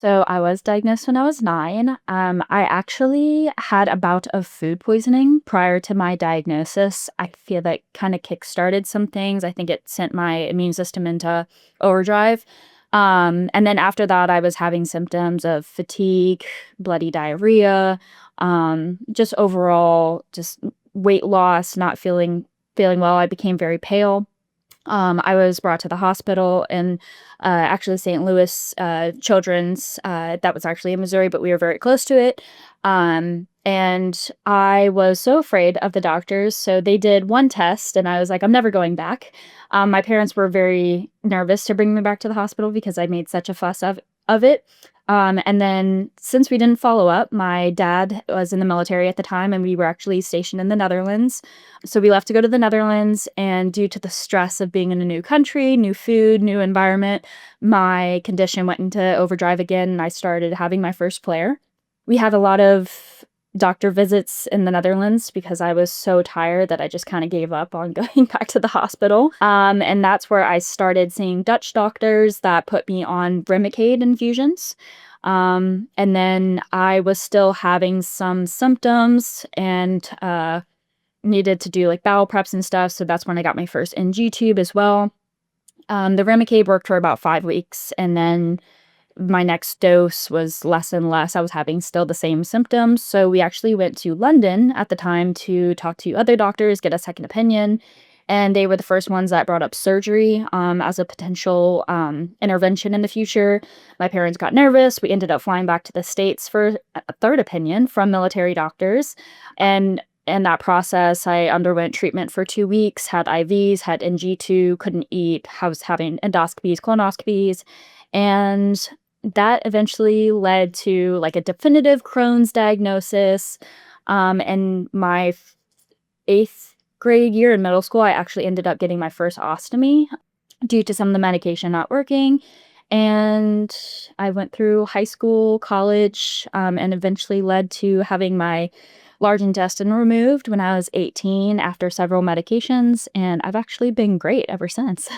So I was diagnosed when I was 9. I actually had a bout of food poisoning prior to my diagnosis. I feel that kind of kickstarted some things. I think it sent my immune system into overdrive. And then after that, I was having symptoms of fatigue, bloody diarrhea, just overall, just weight loss, not feeling well. I became very pale. I was brought to the hospital and actually St. Louis Children's. That was actually in Missouri, but we were very close to it. And I was so afraid of the doctors, so they did one test, and I was like, I'm never going back. My parents were very nervous to bring me back to the hospital because I made such a fuss of it. And then since we didn't follow up, my dad was in the military at the time, and we were actually stationed in the Netherlands. So we left to go to the Netherlands, and due to the stress of being in a new country, new food, new environment, my condition went into overdrive again, and I started having my first flare. We had a lot of doctor visits in the Netherlands because I was so tired that I just kind of gave up on going back to the hospital. And that's where I started seeing Dutch doctors that put me on Remicade infusions. And then I was still having some symptoms and needed to do like bowel preps and stuff. So that's when I got my first NG tube as well. The Remicade worked for about 5 weeks, and then my next dose was less and less. I was having still the same symptoms. So we actually went to London at the time to talk to other doctors, get a second opinion. And they were the first ones that brought up surgery as a potential intervention in the future. My parents got nervous. We ended up flying back to the States for a third opinion from military doctors. And in that process, I underwent treatment for 2 weeks, had IVs, had NG2, couldn't eat. I was having endoscopies, colonoscopies. And that eventually led to like a definitive Crohn's diagnosis. And my eighth grade year in middle school, I actually ended up getting my first ostomy due to some of the medication not working. And I went through high school, college, and eventually led to having my large intestine removed when I was 18 after several medications. And I've actually been great ever since.